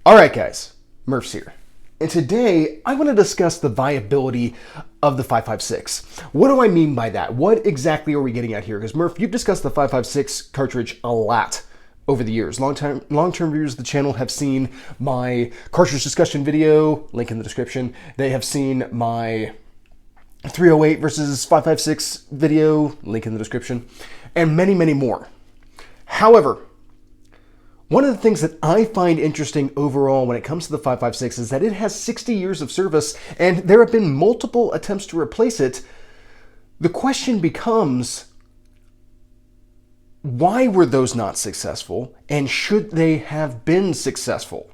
Alright guys, Murph's here. And today I want to discuss the viability of the 5.56. What do I mean by that? What exactly are we getting at here? Because Murph, you've discussed the 5.56 cartridge a lot over the years. Long-term viewers of the channel have seen my cartridge discussion video, link in the description. They have seen my 308 versus 5.56 video, link in the description, and many, many more. However, one of the things that I find interesting overall when it comes to the 5.56 is that it has 60 years of service and there have been multiple attempts to replace it. The question becomes, why were those not successful and should they have been successful?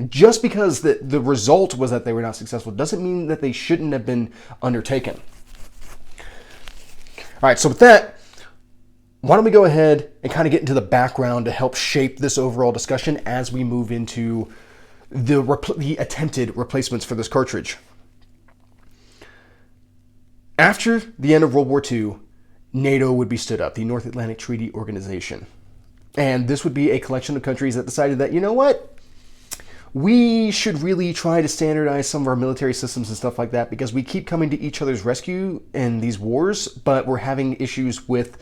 Just because the result was that they were not successful doesn't mean that they shouldn't have been undertaken. All right, so with that, why don't we go ahead and kind of get into the background to help shape this overall discussion as we move into the attempted replacements for this cartridge. After the end of World War II, NATO would be stood up, the North Atlantic Treaty Organization. And this would be a collection of countries that decided that, you know what? We should really try to standardize some of our military systems and stuff like that because we keep coming to each other's rescue in these wars, but we're having issues with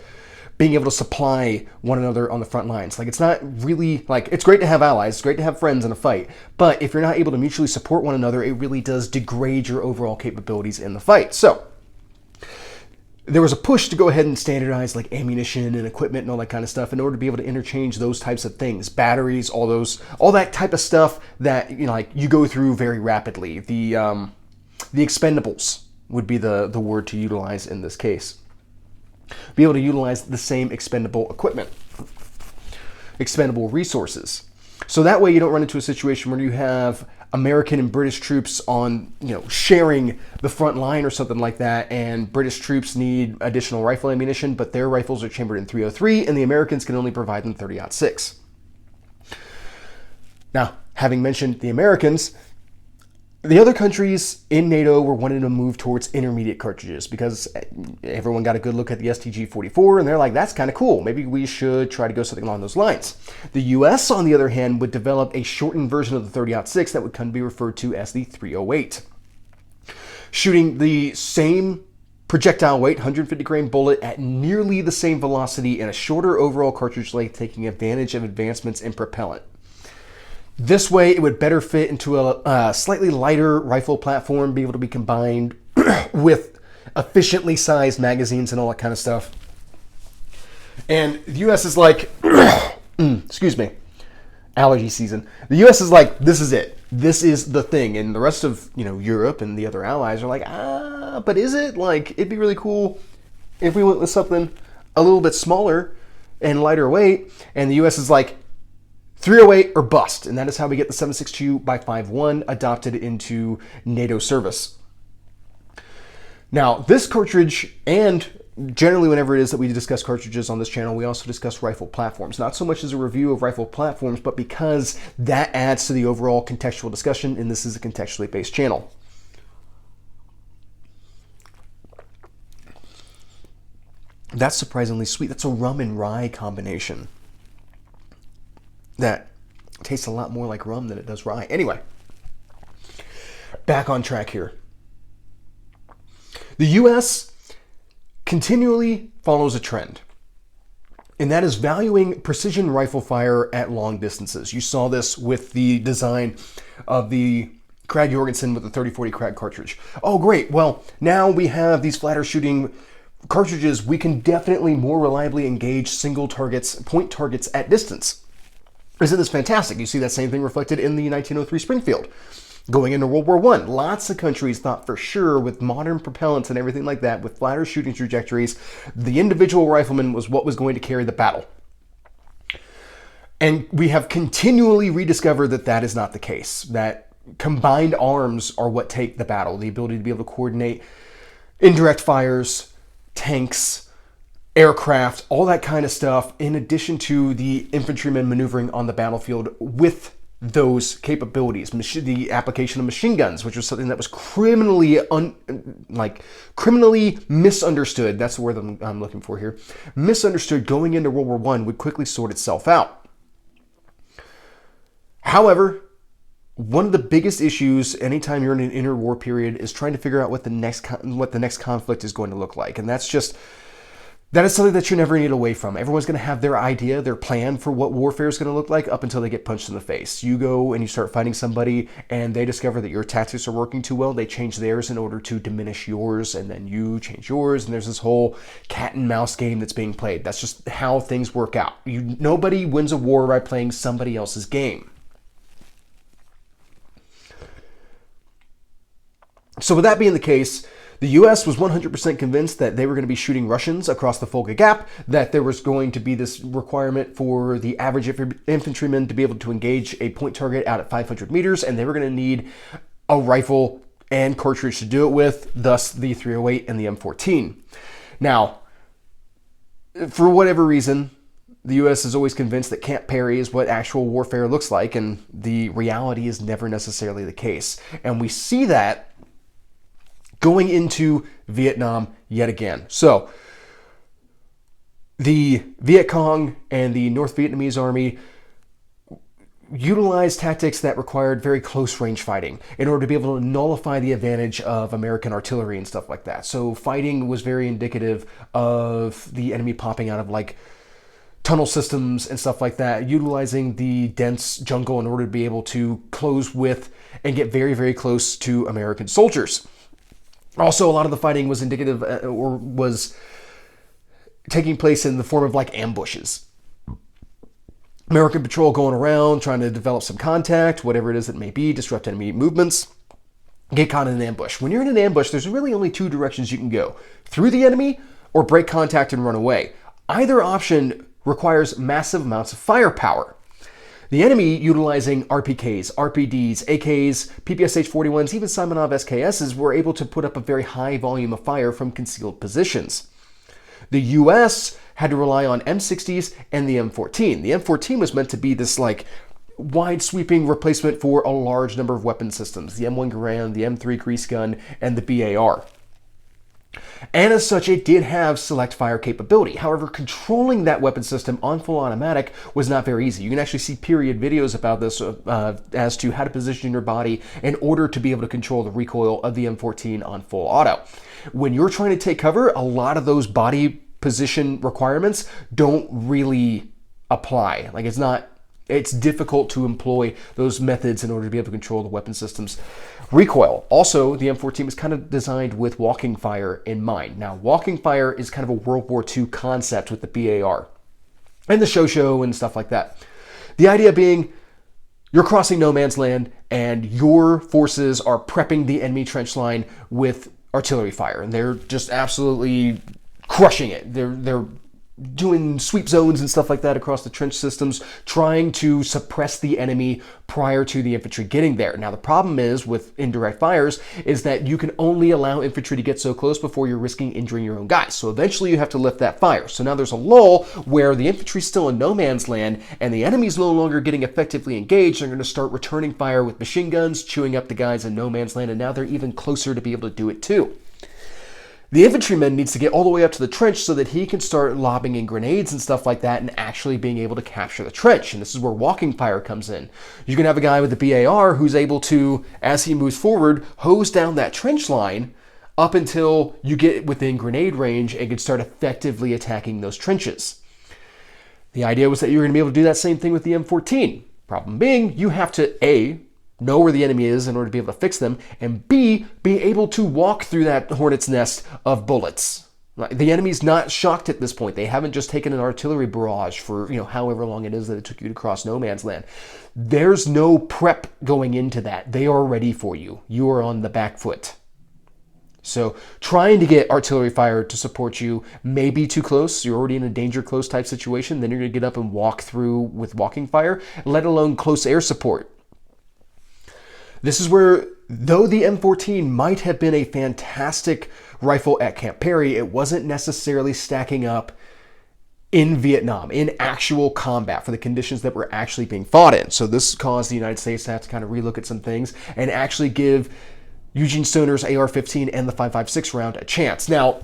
being able to supply one another on the front lines. Like, it's not really, like, it's great to have allies, it's great to have friends in a fight, but if you're not able to mutually support one another, it really does degrade your overall capabilities in the fight. So, there was a push to go ahead and standardize like ammunition and equipment and all that kind of stuff in order to be able to interchange those types of things, batteries, all that type of stuff that, you know, like you go through very rapidly. The expendables would be the word to utilize in this case. Be able to utilize the same expendable equipment, expendable resources. So that way you don't run into a situation where you have American and British troops on, sharing the front line or something like that, and British troops need additional rifle ammunition, but their rifles are chambered in .303 and the Americans can only provide them .30-06. Now, having mentioned the Americans, the other countries in NATO were wanting to move towards intermediate cartridges because everyone got a good look at the STG-44 and they're like, that's kind of cool. Maybe we should try to go something along those lines. The US, on the other hand, would develop a shortened version of the .30-06 that would come to be referred to as the 308. Shooting the same projectile weight, 150 grain bullet at nearly the same velocity and a shorter overall cartridge length, taking advantage of advancements in propellant. This way, it would better fit into a slightly lighter rifle platform, be able to be combined with efficiently sized magazines and all that kind of stuff. And the U.S. is like, excuse me, allergy season. The U.S. is like, this is it. This is the thing. And the rest of, Europe and the other allies are like, but is it? Like, it'd be really cool if we went with something a little bit smaller and lighter weight. And the U.S. is like, 308 or bust, and that is how we get the 7.62x5.1 adopted into NATO service. Now, this cartridge, and generally whenever it is that we discuss cartridges on this channel, we also discuss rifle platforms. Not so much as a review of rifle platforms, but because that adds to the overall contextual discussion, and this is a contextually based channel. That's surprisingly sweet. That's a rum and rye combination that tastes a lot more like rum than it does rye. Anyway, back on track here. The US continually follows a trend, and that is valuing precision rifle fire at long distances. You saw this with the design of the Krag Jorgensen with the 3040 Krag cartridge. Oh, great. Well, now we have these flatter shooting cartridges. We can definitely more reliably engage single targets, point targets at distance. Isn't this fantastic? You see that same thing reflected in the 1903 Springfield. Going into World War I, lots of countries thought for sure with modern propellants and everything like that, with flatter shooting trajectories, the individual rifleman was what was going to carry the battle. And we have continually rediscovered that that is not the case, that combined arms are what take the battle, the ability to be able to coordinate indirect fires, tanks, aircraft, all that kind of stuff, in addition to the infantrymen maneuvering on the battlefield with those capabilities. The application of machine guns, which was something that was criminally misunderstood. That's the word I'm looking for here. Misunderstood going into World War I would quickly sort itself out. However, One of the biggest issues anytime you're in an interwar period is trying to figure out what the next conflict is going to look like. And that is something that you never need away from. Everyone's going to have their idea, their plan for what warfare is going to look like up until they get punched in the face. You go and you start fighting somebody and they discover that your tactics are working too well. They change theirs in order to diminish yours, and then you change yours. And there's this whole cat and mouse game that's being played. That's just how things work out. Nobody wins a war by playing somebody else's game. So with that being the case, the U.S. was 100% convinced that they were going to be shooting Russians across the Volga Gap, that there was going to be this requirement for the average infantryman to be able to engage a point target out at 500 meters, and they were going to need a rifle and cartridge to do it with, thus the 308 and the M14. Now, for whatever reason, the U.S. is always convinced that can't parry is what actual warfare looks like, and the reality is never necessarily the case. And we see that going into Vietnam yet again. So the Viet Cong and the North Vietnamese army utilized tactics that required very close range fighting in order to be able to nullify the advantage of American artillery and stuff like that. So fighting was very indicative of the enemy popping out of like tunnel systems and stuff like that, utilizing the dense jungle in order to be able to close with and get very, very close to American soldiers. Also, a lot of the fighting was indicative or was taking place in the form of like ambushes. American patrol going around, trying to develop some contact, whatever it is it may be, disrupt enemy movements, get caught in an ambush. When you're in an ambush, there's really only two directions you can go: through the enemy or break contact and run away. Either option requires massive amounts of firepower. The enemy, utilizing RPKs, RPDs, AKs, PPSH-41s, even Simonov SKSs, were able to put up a very high volume of fire from concealed positions. The US had to rely on M60s and the M14. The M14 was meant to be this like wide sweeping replacement for a large number of weapon systems: the M1 Garand, the M3 Grease Gun, and the BAR. And as such, it did have select fire capability. However, controlling that weapon system on full automatic was not very easy. You can actually see period videos about this as to how to position your body in order to be able to control the recoil of the M14 on full auto. When you're trying to take cover, a lot of those body position requirements don't really apply. Like it's difficult to employ those methods in order to be able to control the weapon system's recoil. Also, the M14 was kind of designed with walking fire in mind. Now, walking fire is kind of a World War II concept with the BAR and the Shosho and stuff like that. The idea being you're crossing no man's land and your forces are prepping the enemy trench line with artillery fire, and they're just absolutely crushing it. They're doing sweep zones and stuff like that across the trench systems, trying to suppress the enemy prior to the infantry getting there. Now, the problem is with indirect fires is that you can only allow infantry to get so close before you're risking injuring your own guys. So eventually you have to lift that fire. So now there's a lull where the infantry's still in no man's land and the enemy's no longer getting effectively engaged. They're going to start returning fire with machine guns, chewing up the guys in no man's land, and now they're even closer to be able to do it too. The infantryman needs to get all the way up to the trench so that he can start lobbing in grenades and stuff like that and actually being able to capture the trench. And this is where walking fire comes in. You can have a guy with the BAR who's able to, as he moves forward, hose down that trench line up until you get within grenade range and can start effectively attacking those trenches. The idea was that you were going to be able to do that same thing with the M14. Problem being, you have to A, know where the enemy is in order to be able to fix them, and B, be able to walk through that hornet's nest of bullets. The enemy's not shocked at this point. They haven't just taken an artillery barrage for, however long it is that it took you to cross no man's land. There's no prep going into that. They are ready for you. You are on the back foot. So trying to get artillery fire to support you may be too close. You're already in a danger close type situation. Then you're going to get up and walk through with walking fire, let alone close air support. This is where, though the M14 might have been a fantastic rifle at Camp Perry, it wasn't necessarily stacking up in Vietnam, in actual combat, for the conditions that were actually being fought in. So this caused the United States to have to kind of relook at some things and actually give Eugene Stoner's AR-15 and the 5.56 round a chance. Now,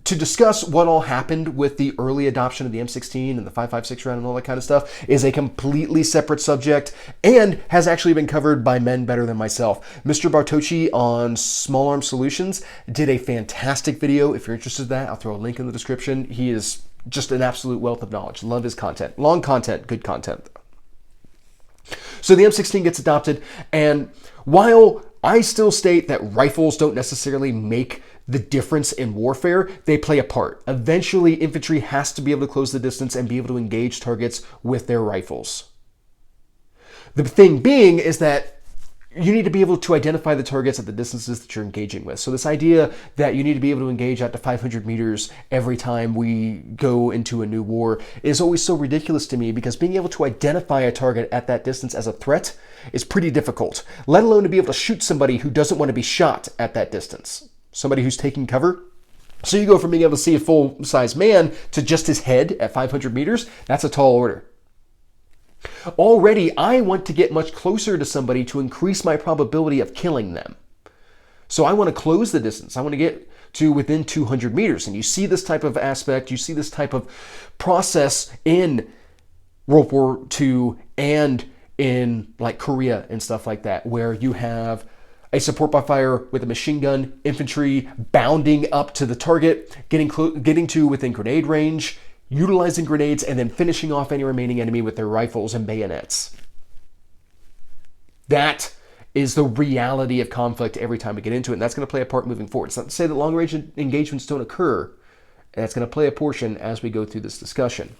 to discuss what all happened with the early adoption of the M16 and the 5.56 round and all that kind of stuff is a completely separate subject and has actually been covered by men better than myself. Mr. Bartocci on Small Arms Solutions did a fantastic video. If you're interested in that, I'll throw a link in the description. He is just an absolute wealth of knowledge. Love his content. Long content, good content. So the M16 gets adopted, and while I still state that rifles don't necessarily make the difference in warfare, they play a part. Eventually, infantry has to be able to close the distance and be able to engage targets with their rifles. The thing being is that you need to be able to identify the targets at the distances that you're engaging with. So this idea that you need to be able to engage out to 500 meters every time we go into a new war is always so ridiculous to me, because being able to identify a target at that distance as a threat is pretty difficult, let alone to be able to shoot somebody who doesn't want to be shot at that distance. Somebody who's taking cover. So you go from being able to see a full-size man to just his head at 500 meters. That's a tall order. Already, I want to get much closer to somebody to increase my probability of killing them. So I want to close the distance. I want to get to within 200 meters. And you see this type of aspect, you see this type of process in World War II and in like Korea and stuff like that, where you have a support by fire with a machine gun, infantry bounding up to the target, getting to within grenade range, utilizing grenades, and then finishing off any remaining enemy with their rifles and bayonets. That is the reality of conflict every time we get into it, and that's going to play a part moving forward. It's not to say that long-range engagements don't occur, and that's going to play a portion as we go through this discussion.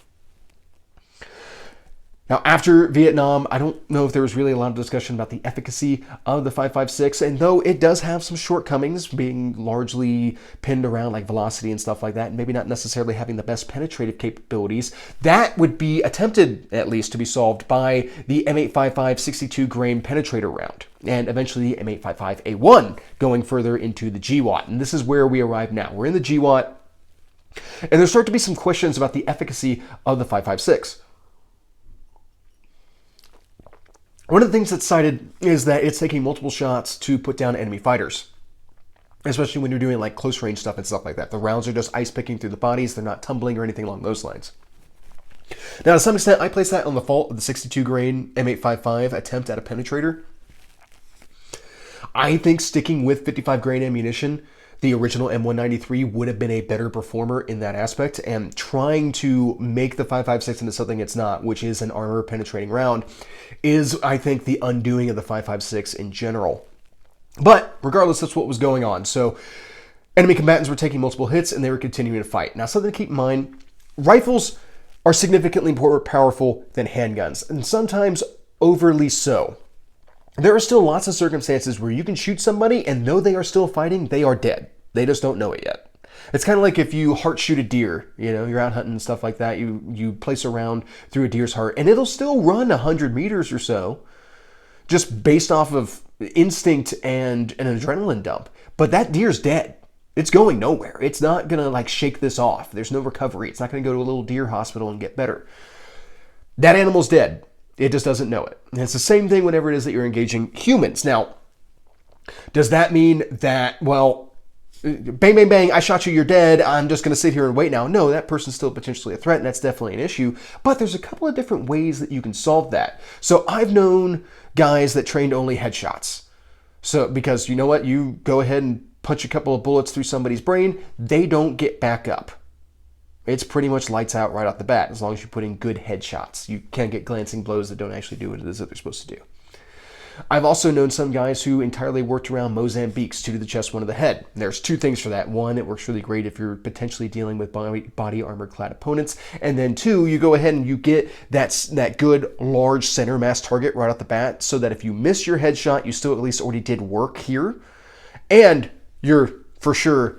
Now, after Vietnam, I don't know if there was really a lot of discussion about the efficacy of the 5.56, and though it does have some shortcomings, being largely pinned around like velocity and stuff like that, and maybe not necessarily having the best penetrative capabilities, that would be attempted, at least, to be solved by the M855 62 grain penetrator round, and eventually the M855A1 going further into the GWAT. And this is where we arrive now. We're in the GWAT, and there start to be some questions about the efficacy of the 5.56. One of the things that's cited is that it's taking multiple shots to put down enemy fighters, especially when you're doing like close range stuff and stuff like that. The rounds are just ice picking through the bodies. They're not tumbling or anything along those lines. Now, to some extent, I place that on the fault of the 62 grain M855 attempt at a penetrator. I think sticking with 55 grain ammunition, the original M193, would have been a better performer in that aspect, and trying to make the 5.56 into something it's not, which is an armor penetrating round, is, I think, the undoing of the 5.56 in general. But regardless, that's what was going on. So enemy combatants were taking multiple hits and they were continuing to fight. Now, something to keep in mind, rifles are significantly more powerful than handguns, and sometimes overly so. There are still lots of circumstances where you can shoot somebody and though they are still fighting, they are dead. They just don't know it yet. It's kind of like if you heart shoot a deer, you know, you're out hunting and stuff like that, you place a round through a deer's heart and it'll still run 100 meters or so just based off of instinct and an adrenaline dump. But that deer's dead. It's going nowhere. It's not going to like shake this off. There's no recovery. It's not going to go to a little deer hospital and get better. That animal's dead. It just doesn't know it. And it's the same thing whenever it is that you're engaging humans. Now, does that mean that, well, bang, bang, bang, I shot you, you're dead, I'm just going to sit here and wait now? No, that person's still potentially a threat, and that's definitely an issue. But there's a couple of different ways that you can solve that. So I've known guys that trained only headshots. So because you know what? You go ahead and punch a couple of bullets through somebody's brain, they don't get back up. It's pretty much lights out right off the bat, as long as you put in good headshots. You can't get glancing blows that don't actually do what it is that they're supposed to do. I've also known some guys who entirely worked around Mozambiques, 2 to the chest, 1 to the head. There's 2 things for that. 1, it works really great if you're potentially dealing with body armor-clad opponents. And then 2, you go ahead and you get that good, large center mass target right off the bat, so that if you miss your headshot, you still at least already did work here. And you're, for sure,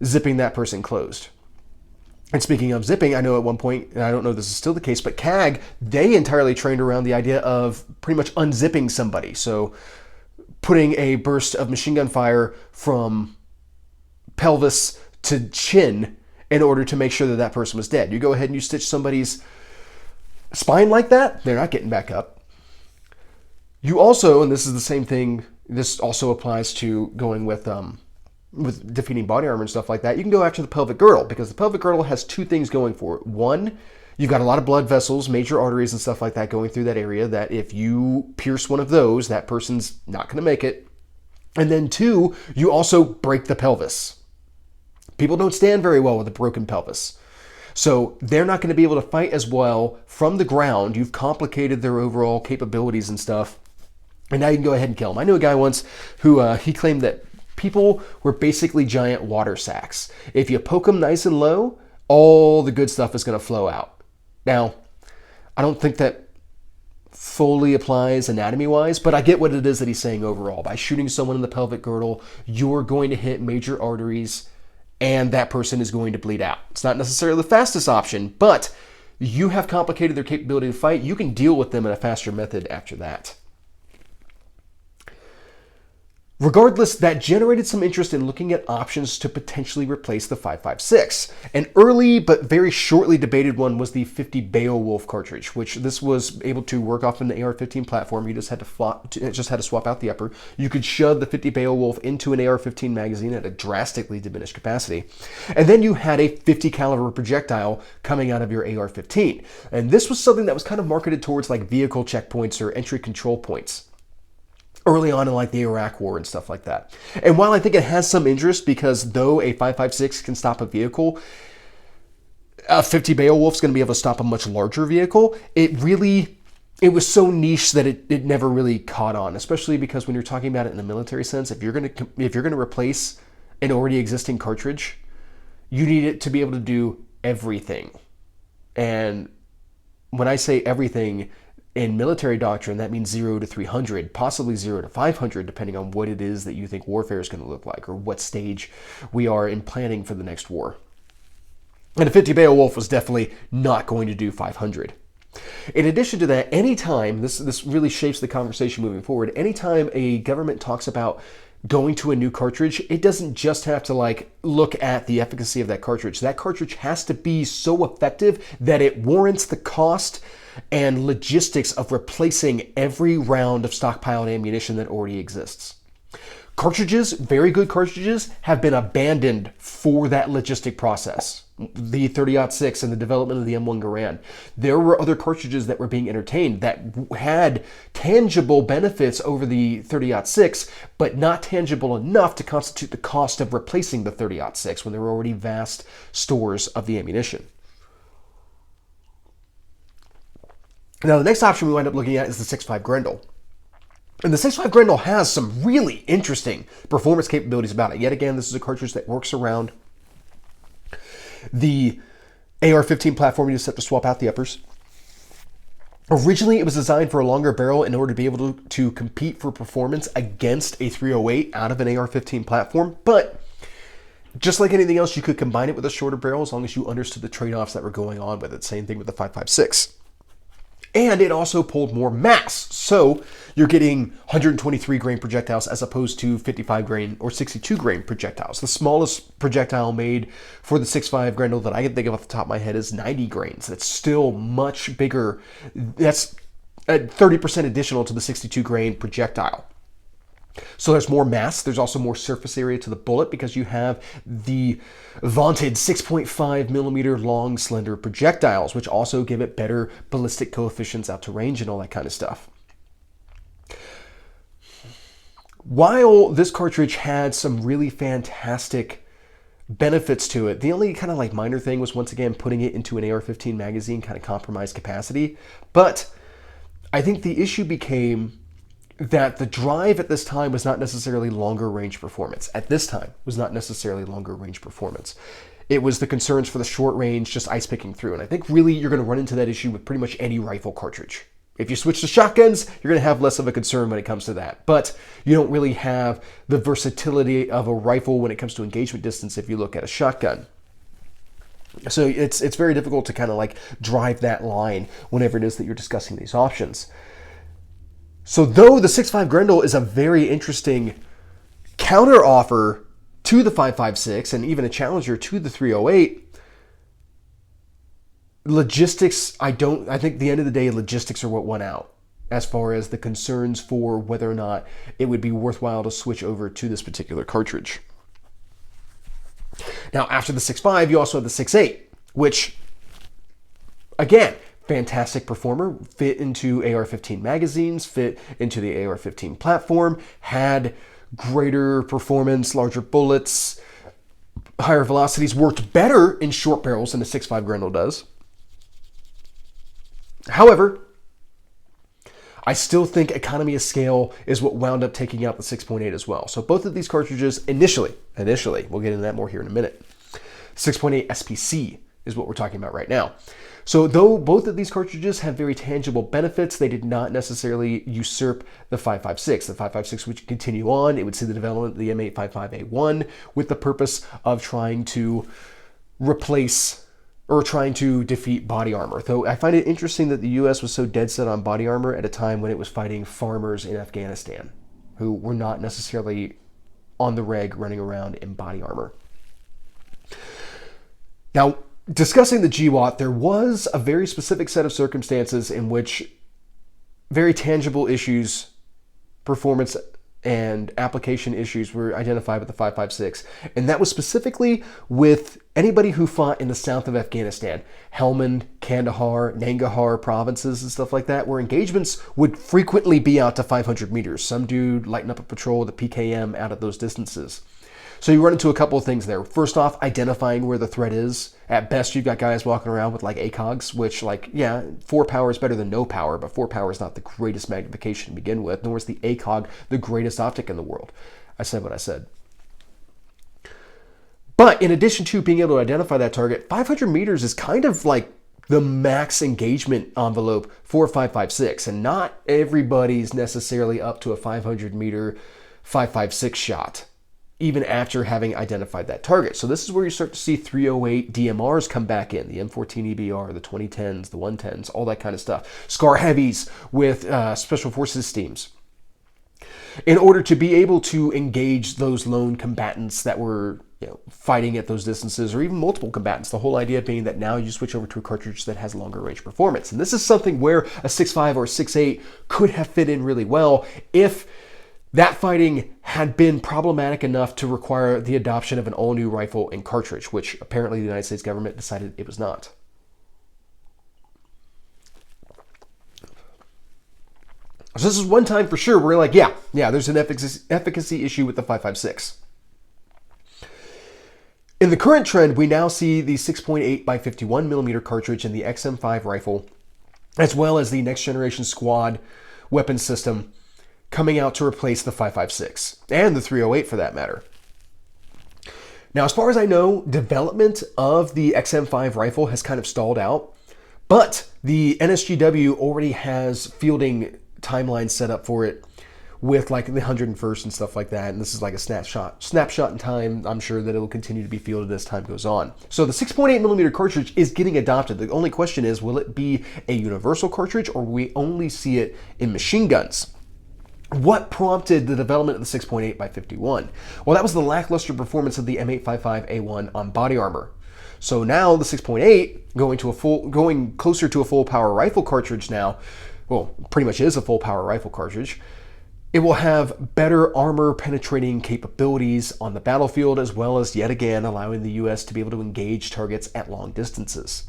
zipping that person closed. And speaking of zipping, I know at one point, and I don't know if this is still the case, but CAG, they entirely trained around the idea of pretty much unzipping somebody. So putting a burst of machine gun fire from pelvis to chin in order to make sure that that person was dead. You go ahead and you stitch somebody's spine like that, they're not getting back up. You also, and this is the same thing, this also applies to going with with defeating body armor and stuff like that, you can go after the pelvic girdle, because the pelvic girdle has two things going for it. One, you've got a lot of blood vessels, major arteries and stuff like that going through that area, that if you pierce one of those, that person's not going to make it. And then two, you also break the pelvis. People don't stand very well with a broken pelvis. So they're not going to be able to fight as well from the ground. You've complicated their overall capabilities and stuff. And now you can go ahead and kill them. I knew a guy once who he claimed that people were basically giant water sacks. If you poke them nice and low, all the good stuff is going to flow out. Now, I don't think that fully applies anatomy-wise, but I get what it is that he's saying overall. By shooting someone in the pelvic girdle, you're going to hit major arteries, and that person is going to bleed out. It's not necessarily the fastest option, but you have complicated their capability to fight. You can deal with them in a faster method after that. Regardless, that generated some interest in looking at options to potentially replace the 5.56. An early but very shortly debated one was the 50 Beowulf cartridge, which this was able to work off in the AR-15 platform. You just had to swap out the upper. You could shove the 50 Beowulf into an AR-15 magazine at a drastically diminished capacity. And then you had a 50 caliber projectile coming out of your AR-15. And this was something that was kind of marketed towards like vehicle checkpoints or entry control points early on in like the Iraq War and stuff like that. And while I think it has some interest, because though a 5.56 can stop a vehicle, a 50 Beowulf's going to be able to stop a much larger vehicle, it was so niche that it never really caught on, especially because when you're talking about it in the military sense, if you're going to replace an already existing cartridge, you need it to be able to do everything. And when I say everything, in military doctrine, that means 0 to 300, possibly 0 to 500, depending on what it is that you think warfare is going to look like or what stage we are in planning for the next war. And a 50 Beowulf was definitely not going to do 500. In addition to that, anytime, this really shapes the conversation moving forward, anytime a government talks about going to a new cartridge, it doesn't just have to like look at the efficacy of that cartridge. That cartridge has to be so effective that it warrants the cost and logistics of replacing every round of stockpiled ammunition that already exists. Cartridges, very good cartridges, have been abandoned for that logistic process. The 30-06 and the development of the M1 Garand. There were other cartridges that were being entertained that had tangible benefits over the 30-06, but not tangible enough to constitute the cost of replacing the 30-06 when there were already vast stores of the ammunition. Now, the next option we wind up looking at is the 6.5 Grendel. And the 6.5 Grendel has some really interesting performance capabilities about it. Yet again, this is a cartridge that works around the AR-15 platform. You just have to swap out the uppers. Originally, it was designed for a longer barrel in order to be able to compete for performance against a 308 out of an AR-15 platform. But just like anything else, you could combine it with a shorter barrel as long as you understood the trade-offs that were going on with it. Same thing with the 5.56. And it also pulled more mass. So you're getting 123 grain projectiles as opposed to 55 grain or 62 grain projectiles. The smallest projectile made for the 6.5 Grendel that I can think of off the top of my head is 90 grains. That's still much bigger. That's 30% additional to the 62 grain projectile. So there's more mass. There's also more surface area to the bullet because you have the vaunted 6.5 millimeter long slender projectiles, which also give it better ballistic coefficients out to range and all that kind of stuff. While this cartridge had some really fantastic benefits to it, the only kind of like minor thing was once again putting it into an AR-15 magazine kind of compromised capacity. But I think the issue became that the drive at this time was not necessarily longer range performance. At this time, was not necessarily longer range performance. It was the concerns for the short range, just ice picking through. And I think really you're going to run into that issue with pretty much any rifle cartridge. If you switch to shotguns, you're going to have less of a concern when it comes to that. But you don't really have the versatility of a rifle when it comes to engagement distance if you look at a shotgun. So it's very difficult to kind of like drive that line whenever it is that you're discussing these options. So though the 6.5 Grendel is a very interesting counter offer to the 5.56 and even a challenger to the 308, logistics, I think at the end of the day, logistics are what won out as far as the concerns for whether or not it would be worthwhile to switch over to this particular cartridge. Now, after the 6.5, you also have the 6.8, which, again, fantastic performer, fit into AR-15 magazines, fit into the AR-15 platform, had greater performance, larger bullets, higher velocities, worked better in short barrels than the 6.5 Grendel does. However, I still think economy of scale is what wound up taking out the 6.8 as well. So both of these cartridges initially, we'll get into that more here in a minute. 6.8 SPC is what we're talking about right now. So though both of these cartridges have very tangible benefits, they did not necessarily usurp the 5.56. The 5.56 would continue on. It would see the development of the M855A1 with the purpose of trying to replace or trying to defeat body armor. Though I find it interesting that the US was so dead set on body armor at a time when it was fighting farmers in Afghanistan, who were not necessarily on the reg running around in body armor. Now, discussing the GWAT, there was a very specific set of circumstances in which very tangible issues, performance and application issues were identified with the 5.56. And that was specifically with anybody who fought in the south of Afghanistan, Helmand, Kandahar, Nangarhar provinces and stuff like that, where engagements would frequently be out to 500 meters. Some dude lighten up a patrol with a PKM out at those distances. So you run into a couple of things there. First off, identifying where the threat is. At best, you've got guys walking around with like ACOGs, which like, yeah, 4 power is better than no power, but 4 power is not the greatest magnification to begin with, nor is the ACOG the greatest optic in the world. I said what I said. But in addition to being able to identify that target, 500 meters is kind of like the max engagement envelope for 5.56, and not everybody's necessarily up to a 500 meter 5.56 shot, even after having identified that target. So this is where you start to see 308 DMRs come back in, the M14 EBR, the 2010s, the 110s, all that kind of stuff. SCAR heavies with special forces teams, in order to be able to engage those lone combatants that were fighting at those distances, or even multiple combatants. The whole idea being that now you switch over to a cartridge that has longer range performance. And this is something where a 6.5 or 6.8 could have fit in really well if that fighting had been problematic enough to require the adoption of an all-new rifle and cartridge, which apparently the United States government decided it was not. So this is one time for sure we're like, yeah, there's an efficacy issue with the 5.56. In the current trend, we now see the 6.8 by 51 millimeter cartridge in the XM5 rifle, as well as the next generation squad weapon system coming out to replace the 5.56 and the 308 for that matter. Now, as far as I know, development of the XM5 rifle has kind of stalled out, but the NSGW already has fielding timelines set up for it with like the 101st and stuff like that. And this is like a snapshot in time. I'm sure that it'll continue to be fielded as time goes on. So the 6.8 millimeter cartridge is getting adopted. The only question is, will it be a universal cartridge, or will we only see it in machine guns? What prompted the development of the 6.8 by 51? Well, that was the lackluster performance of the M855A1 on body armor. So now the 6.8 going closer to a full power rifle cartridge now, well, pretty much is a full power rifle cartridge. It will have better armor penetrating capabilities on the battlefield, as well as yet again allowing the US to be able to engage targets at long distances.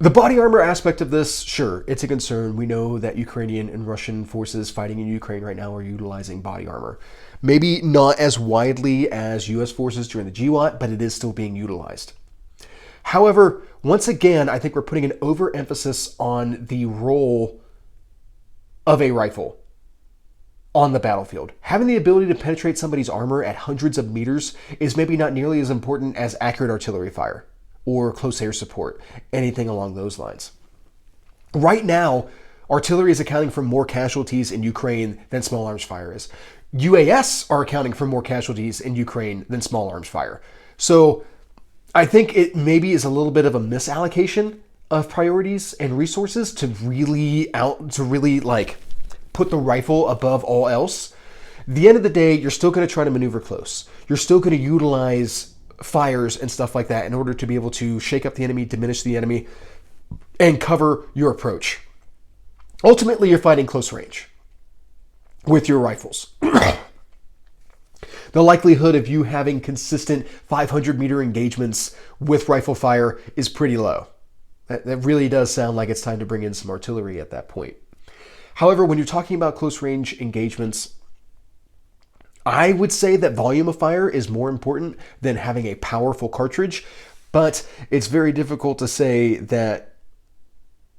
The body armor aspect of this, sure, it's a concern. We know that Ukrainian and Russian forces fighting in Ukraine right now are utilizing body armor. Maybe not as widely as US forces during the GWAT, but it is still being utilized. However, once again, I think we're putting an overemphasis on the role of a rifle on the battlefield. Having the ability to penetrate somebody's armor at hundreds of meters is maybe not nearly as important as accurate artillery fire or close air support, anything along those lines. Right now, artillery is accounting for more casualties in Ukraine than small arms fire is. UAS are accounting for more casualties in Ukraine than small arms fire. So I think it maybe is a little bit of a misallocation of priorities and resources to really like put the rifle above all else. At the end of the day, you're still going to try to maneuver close. You're still going to utilize fires and stuff like that in order to be able to shake up the enemy, diminish the enemy, and cover your approach. Ultimately, you're fighting close range with your rifles. The likelihood of you having consistent 500-meter engagements with rifle fire is pretty low. That really does sound like it's time to bring in some artillery at that point. However, when you're talking about close-range engagements, I would say that volume of fire is more important than having a powerful cartridge, but it's very difficult to say that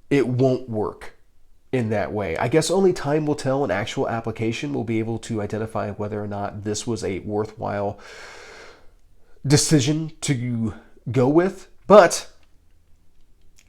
it won't work in that way. I guess only time will tell. An actual application will be able to identify whether or not this was a worthwhile decision to go with. But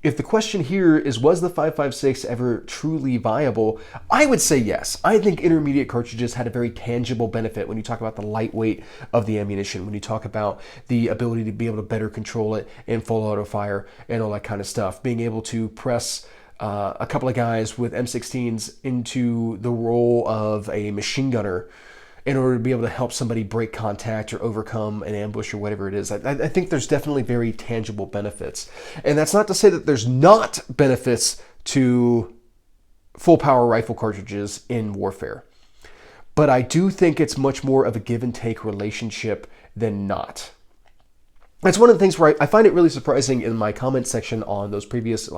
if the question here is, was the 5.56 ever truly viable? I would say yes. I think intermediate cartridges had a very tangible benefit when you talk about the lightweight of the ammunition, when you talk about the ability to be able to better control it in full auto fire and all that kind of stuff. Being able to press a couple of guys with M16s into the role of a machine gunner in order to be able to help somebody break contact or overcome an ambush or whatever it is. I think there's definitely very tangible benefits. And that's not to say that there's not benefits to full power rifle cartridges in warfare. But I do think it's much more of a give and take relationship than not. That's one of the things where I find it really surprising in my comment section on those previous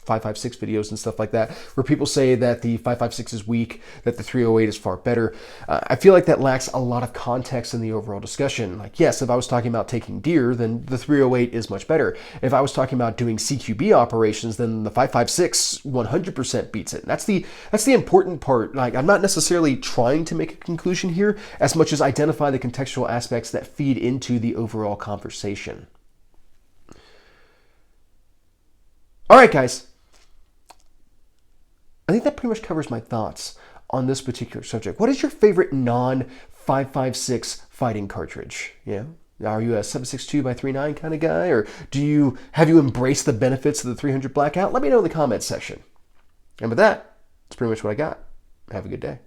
5.56 videos and stuff like that, where people say that the 5.56 is weak, that the 308 is far better. I feel like that lacks a lot of context in the overall discussion. Like, yes, if I was talking about taking deer, then the 308 is much better. If I was talking about doing CQB operations, then the 5.56 100% beats it. That's the important part. Like, I'm not necessarily trying to make a conclusion here as much as identify the contextual aspects that feed into the overall conversation. All right, guys. I think that pretty much covers my thoughts on this particular subject. What is your favorite non-5.56 fighting cartridge? Yeah, are you a 7.62x3.9 kind of guy, or have you embraced the benefits of the 300 Blackout? Let me know in the comments section. And with that, that's pretty much what I got. Have a good day.